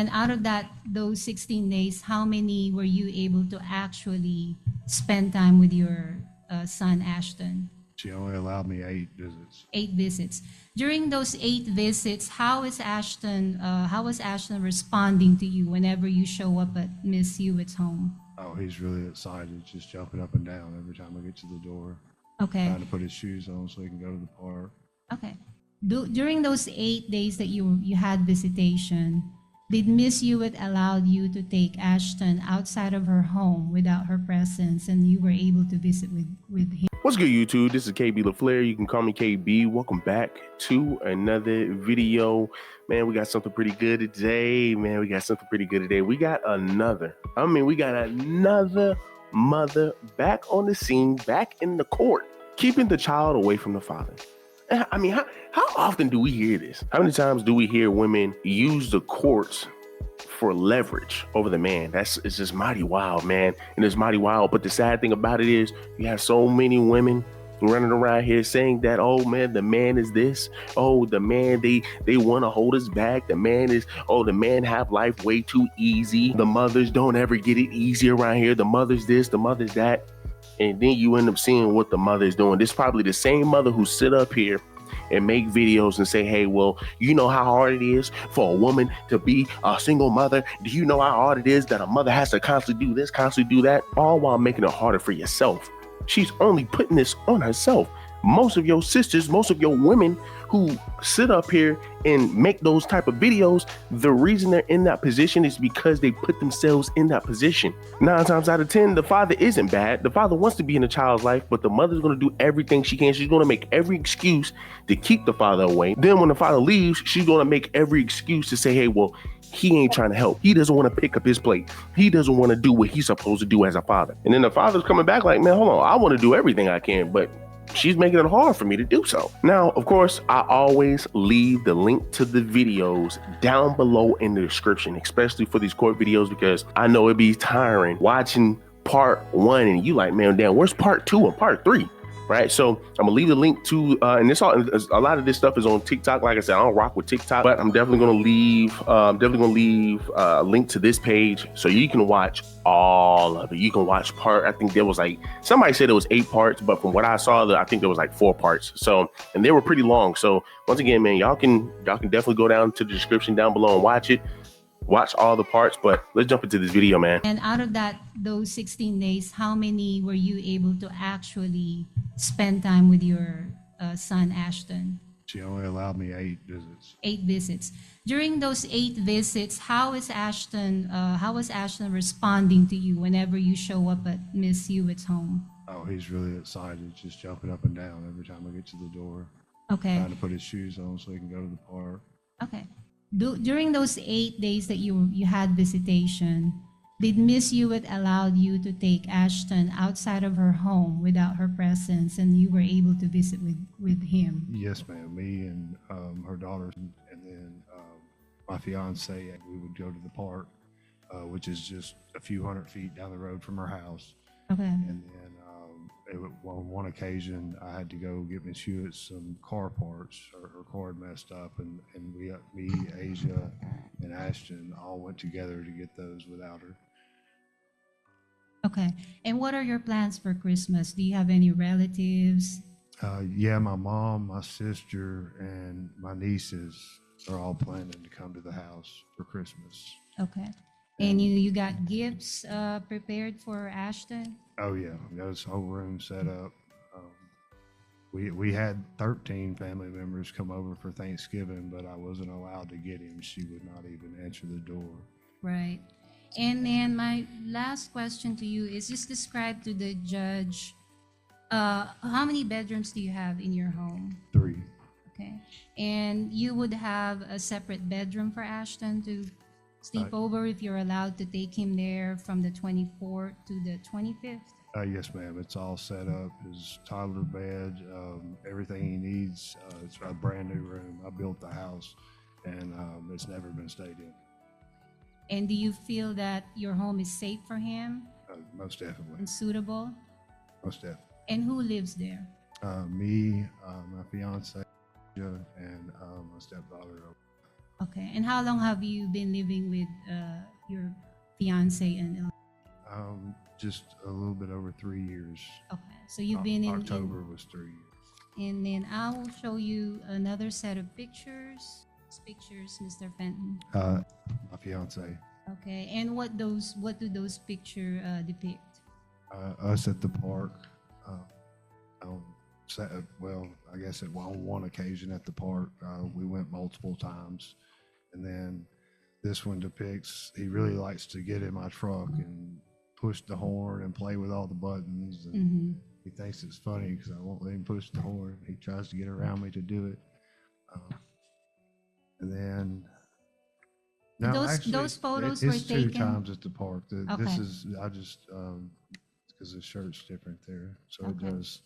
And out of those 16 days, how many were you able to actually spend time with your son, Ashton? She only allowed me 8 visits. 8 visits. During those 8 visits, how was Ashton responding to you whenever you show up at Miss Hewitt's home? Oh, he's really excited, just jumping up and down every time I get to the door, Okay. trying to put his shoes on so he can go to the park. Okay. During those 8 days that you had visitation, did Miss Hewitt allow you to take Ashton outside of her home without her presence, and you were able to visit with him? What's good, YouTube? This is KB LaFleur. You can call me KB. Welcome back to another video. Man, we got something pretty good today. We got another mother back on the scene, back in the court, keeping the child away from the father. I mean, how often do we hear this? How many times do we hear women use the courts for leverage over the man? It's just mighty wild, man. And it's mighty wild. But the sad thing about it is you have so many women running around here saying that, oh man, the man is this. Oh, the man, they want to hold us back. The man have life way too easy. The mothers don't ever get it easy around here. The mother's this, the mother's that. And then you end up seeing what the mother is doing. This is probably the same mother who sit up here and make videos and say, hey, well, you know how hard it is for a woman to be a single mother? Do you know how hard it is that a mother has to constantly do this, constantly do that, all while making it harder for yourself? She's only putting this on herself. Most of your sisters, most of your women who sit up here and make those type of videos, the reason they're in that position is because they put themselves in that position. 9 times out of 10, the father isn't bad. The father wants to be in the child's life, but the mother's going to do everything she can. She's going to make every excuse to keep the father away. Then when the father leaves, she's going to make every excuse to say, hey, well, he ain't trying to help. He doesn't want to pick up his plate. He doesn't want to do what he's supposed to do as a father. And then the father's coming back like, man, hold on, I want to do everything I can, but she's making it hard for me to do so. Now, of course, I always leave the link to the videos down below in the description, especially for these court videos, because I know it'd be tiring watching part 1 and you like, man, damn, where's part 2 and part 3? Right, so I'm gonna leave the link to, and this all, a lot of this stuff is on TikTok. Like I said, I don't rock with TikTok, but I'm definitely gonna leave a link to this page so you can watch all of it. You can watch part. I think there was like, somebody said it was 8 parts, but from what I saw, I think there was like 4 parts. So, and they were pretty long. So once again, man, y'all can definitely go down to the description down below and watch it. Watch all the parts, but let's jump into this video, man. And out of those 16 days, how many were you able to actually spend time with your son, Ashton? She only allowed me 8 visits. 8 visits. During those 8 visits, how was Ashton responding to you whenever you show up at Miss Hewitt's home? Oh, he's really excited, just jumping up and down every time I get to the door. Okay. Trying to put his shoes on so he can go to the park. Okay. During those 8 days that you had visitation, did Miss Hewitt allow you to take Ashton outside of her home without her presence, and you were able to visit with him? Yes, ma'am. Me and her daughter, and then my fiance, we would go to the park, which is just a few hundred feet down the road from her house. Okay. And then on one occasion, I had to go get Miss Hewitt some car parts. Her car had messed up, and me, Asia, and Ashton all went together to get those without her. Okay. And what are your plans for Christmas? Do you have any relatives? Yeah, my mom, my sister, and my nieces are all planning to come to the house for Christmas. Okay. And you got gifts prepared for Ashton? Oh yeah, we got his whole room set up. We had 13 family members come over for Thanksgiving, but I wasn't allowed to get him. She would not even answer the door. Right. And then my last question to you is, just describe to the judge, how many bedrooms do you have in your home? 3. Okay. And you would have a separate bedroom for Ashton to sleep over if you're allowed to take him there from the 24th to the 25th? Yes, ma'am. It's all set up. His toddler bed, everything he needs. It's a brand new room. I built the house, and it's never been stayed in. And do you feel that your home is safe for him Most definitely. and suitable? Most definitely. And who lives there? Me, my fiance, and my stepdaughter. Okay. And how long have you been living with your fiance in Illinois? Just a little bit over 3 years. Okay. So you've been in October was 3 years. and then I will show you another set of pictures. Pictures, Mr. Fenton. My fiance. Okay. And what do those pictures depict? Us at the park. On well, I guess on one occasion at the park, we went multiple times, and then this one depicts he really likes to get in my truck and push the horn and play with all the buttons, and Mm-hmm. he thinks it's funny because I won't let him push the horn. He tries to get around me to do it, and then. No, Those photos it's were two taken. times at the park. This Okay. is I just because the shirt's different there, so Okay. it does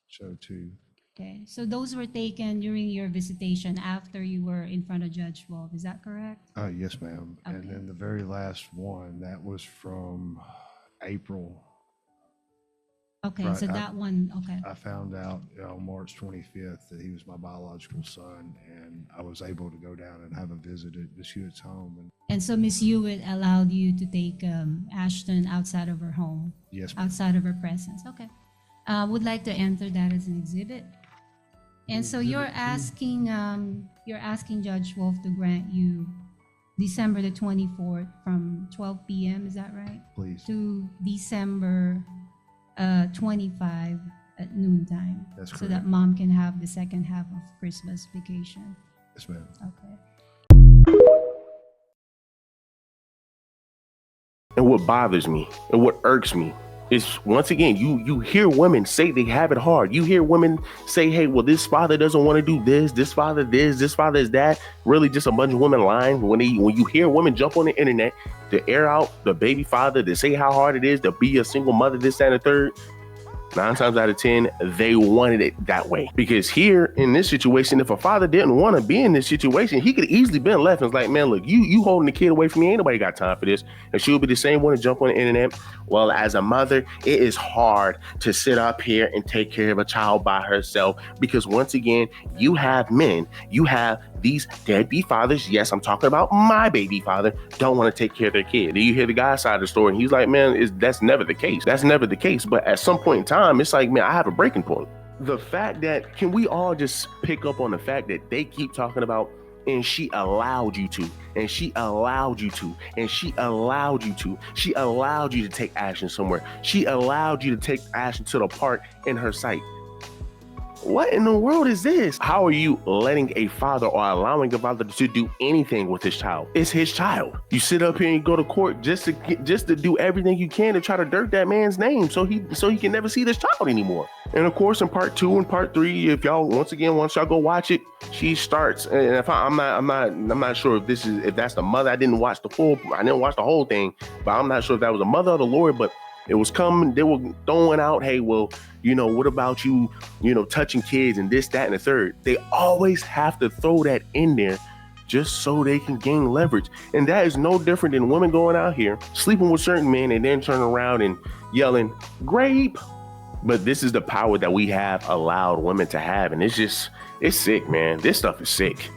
show two. Okay, so those were taken during your visitation after you were in front of Judge Wolf, is that correct? Yes, ma'am. And Okay. then the very last one that was from April. Okay, Right, so that one, okay. I found out on March 25th that he was my biological son, and I was able to go down and have a visit at Miss Hewitt's home. And And so Miss Hewitt allowed you to take Ashton outside of her home, yes, ma'am. outside of her presence, okay. Would like to enter that as an exhibit. And so you're asking Judge Wolf to grant you December the 24th from 12 p.m., is that right? Please. To December 25 at noontime. That's So correct. that mom can have the second half of Christmas vacation. Yes, ma'am. Okay. And what bothers me and what irks me is, once again, you hear women say they have it hard. You hear women say, hey, well, this father doesn't want to do this father this father is that. Really just a bunch of women lying. When you hear women jump on the internet to air out the baby father, to say how hard it is to be a single mother, this, that, and the third, 9 times out of 10, they wanted it that way. Because here in this situation, if a father didn't want to be in this situation, he could easily been left and was like, man, look, you holding the kid away from me. Ain't nobody got time for this. And she would be the same one to jump on the internet. Well, as a mother, it is hard to sit up here and take care of a child by herself. Because once again, you have men, you have these deadbeat fathers. Yes, I'm talking about my baby father, don't want to take care of their kid. Then you hear the guy's side of the story and he's like, man, that's never the case. That's never the case. But at some point in time, it's like, man, I have a breaking point. The fact that, can we all just pick up on the fact that they keep talking about, and she allowed you to, and she allowed you to, and she allowed you to, she allowed you to take action somewhere. She allowed you to take action to the park in her sight. What in the world is this? How are you letting a father or allowing a father to do anything with his child? It's his child. You sit up here and you go to court just to do everything you can to try to dirt that man's name so he can never see this child anymore. And of course, in part 2 and part 3, if y'all once y'all go watch it, she starts. And if I'm not sure if that's the mother. I didn't watch the whole thing, but I'm not sure if that was the mother or the lawyer. But it was coming. They were throwing out, hey, well, what about you, touching kids and this, that, and the third. They always have to throw that in there just so they can gain leverage. And that is no different than women going out here, sleeping with certain men and then turning around and yelling, grape. But this is the power that we have allowed women to have. And it's sick, man. This stuff is sick.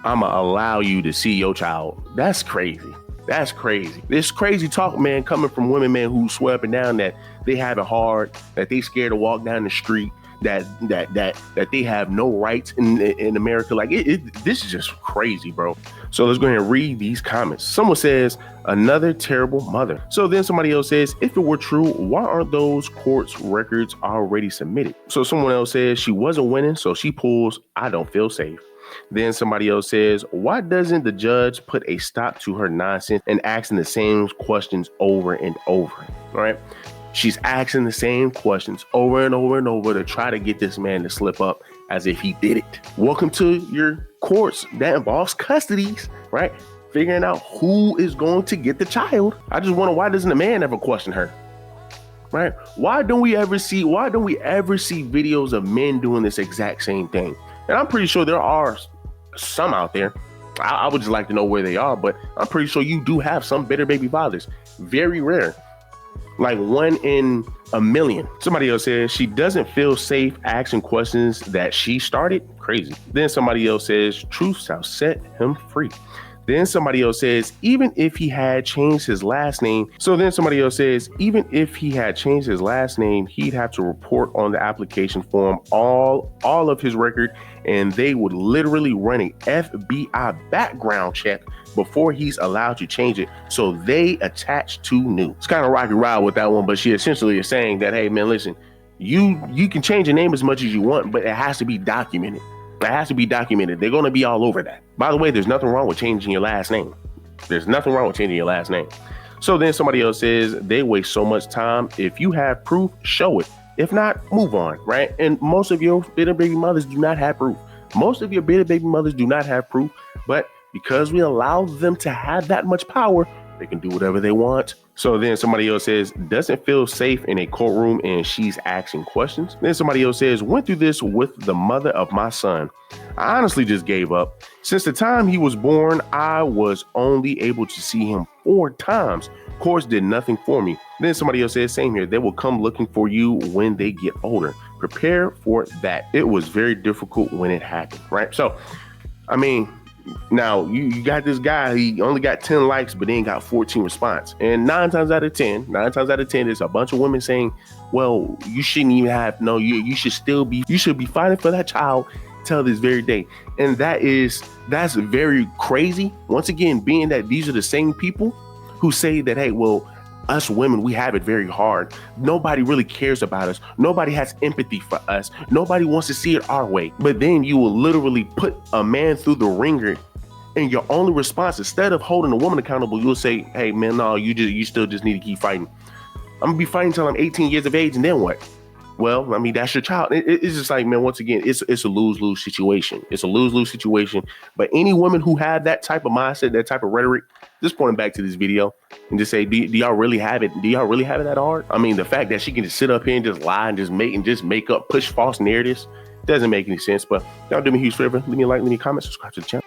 I'ma allow you to see your child. That's crazy. That's crazy. This crazy talk, man, coming from women, man, who swear up and down that they have it hard, that they scared to walk down the street, that they have no rights in America. Like this is just crazy, bro. So let's go ahead and read these comments. Someone says, another terrible mother. So then somebody else says, if it were true, why aren't those courts records already submitted? So someone else says, she wasn't winning, so she pulls, I don't feel safe. Then somebody else says, why doesn't the judge put a stop to her nonsense and asking the same questions over and over? All right. She's asking the same questions over and over and over to try to get this man to slip up as if he did it. Welcome to your courts that involves custodies, right? Figuring out who is going to get the child. I just wonder, why doesn't the man ever question her? Right? Why don't we ever see videos of men doing this exact same thing? And I'm pretty sure there are some out there. I would just like to know where they are, but I'm pretty sure you do have some bitter baby fathers. Very rare. like 1 in a million. Somebody else says she doesn't feel safe asking questions that she started. Crazy. Then somebody else says truth shall set him free. Then somebody else says, even if he had changed his last name. So then somebody else says, even if he had changed his last name, he'd have to report on the application form all of his record, and they would literally run a FBI background check before he's allowed to change it. So they attach two new. It's kind of rocky ride with that one, but she essentially is saying that, hey man, listen, you can change your name as much as you want, but it has to be documented. It has to be documented. They're going to be all over that. By the way, there's nothing wrong with changing your last name. There's nothing wrong with changing your last name. So then somebody else says they waste so much time. If you have proof, show it. If not, move on, right? And most of your bitter baby mothers do not have proof. Most of your bitter baby mothers do not have proof, but because we allow them to have that much power, they can do whatever they want. So then somebody else says, doesn't feel safe in a courtroom and she's asking questions. Then somebody else says, went through this with the mother of my son. I honestly just gave up. Since the time he was born, I was only able to see him 4 times. Courts did nothing for me. Then somebody else says, same here. They will come looking for you when they get older. Prepare for that. It was very difficult when it happened, right? So, I mean, now you got this guy, he only got 10 likes, but then got 14 response. And 9 times out of 10, there's a bunch of women saying, well, you shouldn't even have, no, you should be fighting for that child till this very day. And that's very crazy. Once again, being that these are the same people who say that, hey, well, us women, we have it very hard. Nobody really cares about us. Nobody has empathy for us. Nobody wants to see it our way. But then you will literally put a man through the ringer, and your only response, instead of holding a woman accountable, you'll say, hey man, no, you still just need to keep fighting. I'm gonna be fighting until I'm 18 years of age, and then what? Well, I mean, that's your child. It's just like, man, once again, it's a lose-lose situation. It's a lose-lose situation. But any women who have that type of mindset, that type of rhetoric, just pointing back to this video and just say, do y'all really have it? Do y'all really have it that hard? I mean, the fact that she can just sit up here and just lie and just make up, push false narratives doesn't make any sense. But y'all do me a huge favor. Leave me a like, leave me a comment, subscribe to the channel.